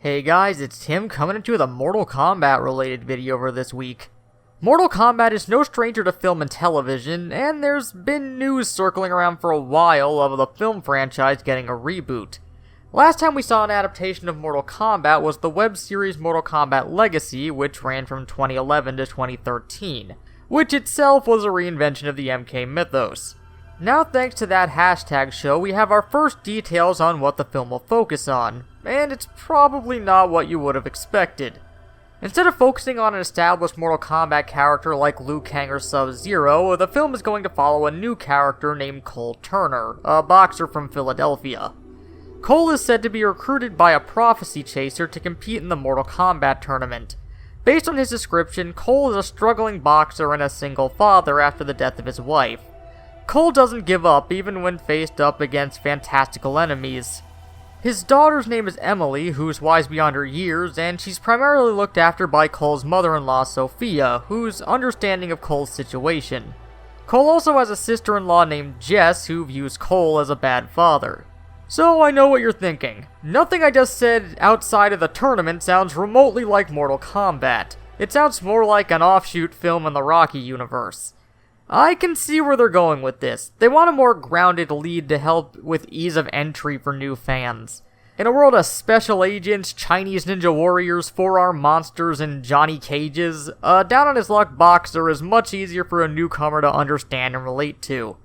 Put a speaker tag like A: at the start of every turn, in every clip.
A: Hey guys, it's Tim coming into the Mortal Kombat related video for this week. Mortal Kombat is no stranger to film and television, and there's been news circling around for a while of the film franchise getting a reboot. Last time we saw an adaptation of Mortal Kombat was the web series Mortal Kombat Legacy, which ran from 2011 to 2013, which itself was a reinvention of the MK mythos. Now thanks to that hashtag show, we have our first details on what the film will focus on, and it's probably not what you would have expected. Instead of focusing on an established Mortal Kombat character like Liu Kang or Sub-Zero, the film is going to follow a new character named Cole Turner, a boxer from Philadelphia. Cole is said to be recruited by a prophecy chaser to compete in the Mortal Kombat tournament. Based on his description, Cole is a struggling boxer and a single father after the death of his wife. Cole doesn't give up even when faced up against fantastical enemies. His daughter's name is Emily, who's wise beyond her years, and she's primarily looked after by Cole's mother-in-law Sophia, who's understanding of Cole's situation. Cole also has a sister-in-law named Jess, who views Cole as a bad father. So I know what you're thinking. Nothing I just said outside of the tournament sounds remotely like Mortal Kombat. It sounds more like an offshoot film in the Rocky universe. I can see where they're going with this. They want a more grounded lead to help with ease of entry for new fans. In a world of special agents, Chinese ninja warriors, forearm monsters, and Johnny Cages, a down-on-his-luck boxer is much easier for a newcomer to understand and relate to.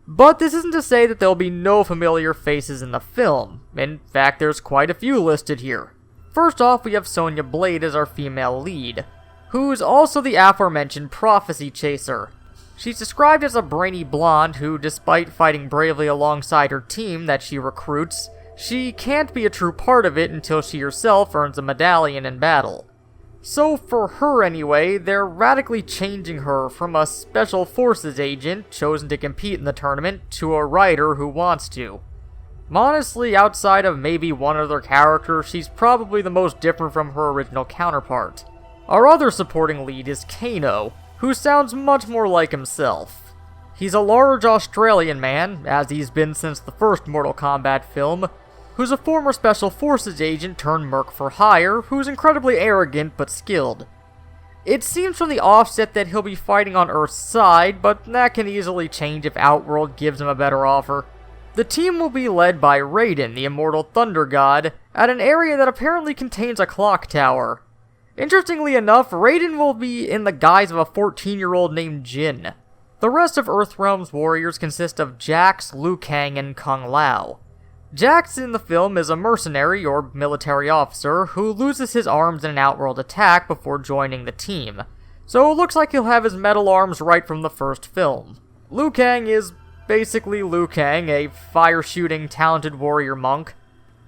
A: But this isn't to say that there'll be no familiar faces in the film. In fact, there's quite a few listed here. First off, we have Sonya Blade as our female lead, who's also the aforementioned prophecy chaser. She's described as a brainy blonde who, despite fighting bravely alongside her team that she recruits, she can't be a true part of it until she herself earns a medallion in battle. So for her anyway, they're radically changing her from a special forces agent chosen to compete in the tournament to a writer who wants to. Honestly, outside of maybe one other character, she's probably the most different from her original counterpart. Our other supporting lead is Kano, who sounds much more like himself. He's a large Australian man, as he's been since the first Mortal Kombat film, who's a former Special Forces agent turned merc for hire, who's incredibly arrogant but skilled. It seems from the offset that he'll be fighting on Earth's side, but that can easily change if Outworld gives him a better offer. The team will be led by Raiden, the immortal thunder god, at an area that apparently contains a clock tower. Interestingly enough, Raiden will be in the guise of a 14-year-old named Jin. The rest of Earthrealm's warriors consist of Jax, Liu Kang, and Kung Lao. Jax in the film is a mercenary or military officer who loses his arms in an Outworld attack before joining the team, so it looks like he'll have his metal arms right from the first film. Liu Kang is basically Liu Kang, a fire-shooting talented warrior monk.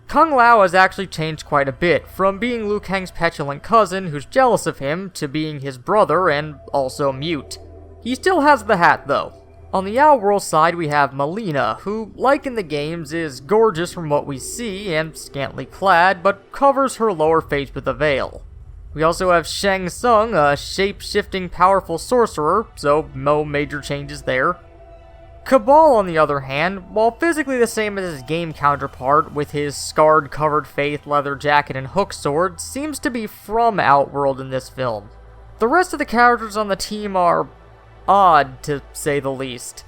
A: Kung Lao has actually changed quite a bit, from being Liu Kang's petulant cousin who's jealous of him, to being his brother and also mute. He still has the hat though. On the Outworld side we have Molina, who, like in the games, is gorgeous from what we see and scantily clad, but covers her lower face with a veil. We also have Shang Tsung, a shape-shifting powerful sorcerer, so no major changes there. Cabal, on the other hand, while physically the same as his game counterpart, with his scarred covered face, leather jacket, and hook sword, seems to be from Outworld in this film. The rest of the characters on the team are odd, to say the least.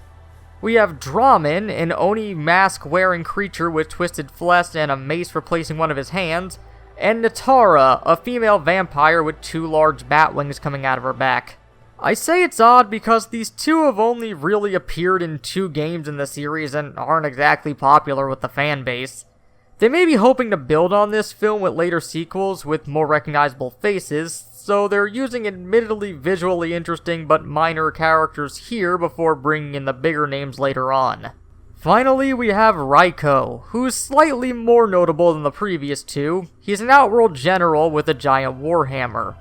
A: We have Draman, an Oni mask-wearing creature with twisted flesh and a mace replacing one of his hands, and Natara, a female vampire with two large bat wings coming out of her back. I say it's odd because these two have only really appeared in 2 games in the series and aren't exactly popular with the fan base. They may be hoping to build on this film with later sequels with more recognizable faces, so they're using admittedly visually interesting but minor characters here before bringing in the bigger names later on. Finally, we have Raiko, who's slightly more notable than the previous 2. He's an Outworld general with a giant warhammer.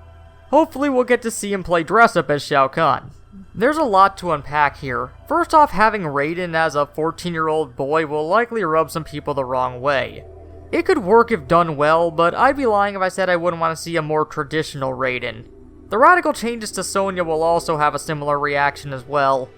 A: Hopefully we'll get to see him play dress-up as Shao Kahn. There's a lot to unpack here. First off, having Raiden as a 14-year-old boy will likely rub some people the wrong way. It could work if done well, but I'd be lying if I said I wouldn't want to see a more traditional Raiden. The radical changes to Sonya will also have a similar reaction as well.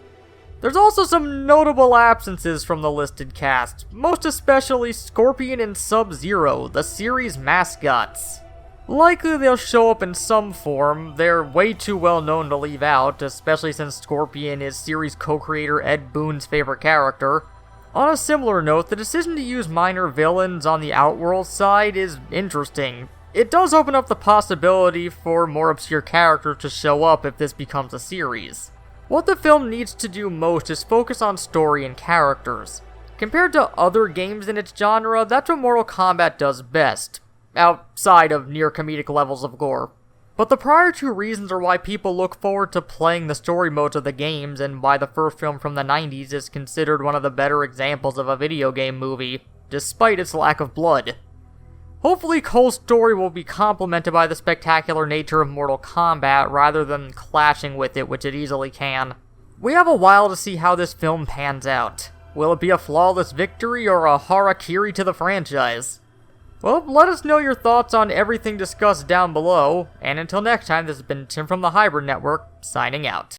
A: There's also some notable absences from the listed cast, most especially Scorpion and Sub-Zero, the series mascots. Likely they'll show up in some form, they're way too well known to leave out, especially since Scorpion is series co-creator Ed Boon's favorite character. On a similar note, the decision to use minor villains on the Outworld side is interesting. It does open up the possibility for more obscure characters to show up if this becomes a series. What the film needs to do most is focus on story and characters. Compared to other games in its genre, that's what Mortal Kombat does best, outside of near comedic levels of gore. But the prior two reasons are why people look forward to playing the story modes of the games, and why the first film from the 90s is considered one of the better examples of a video game movie, despite its lack of blood. Hopefully Cole's story will be complemented by the spectacular nature of Mortal Kombat rather than clashing with it, which it easily can. We have a while to see how this film pans out. Will it be a flawless victory or a harakiri to the franchise? Well, let us know your thoughts on everything discussed down below, and until next time, this has been Tim from the Hybrid Network, signing out.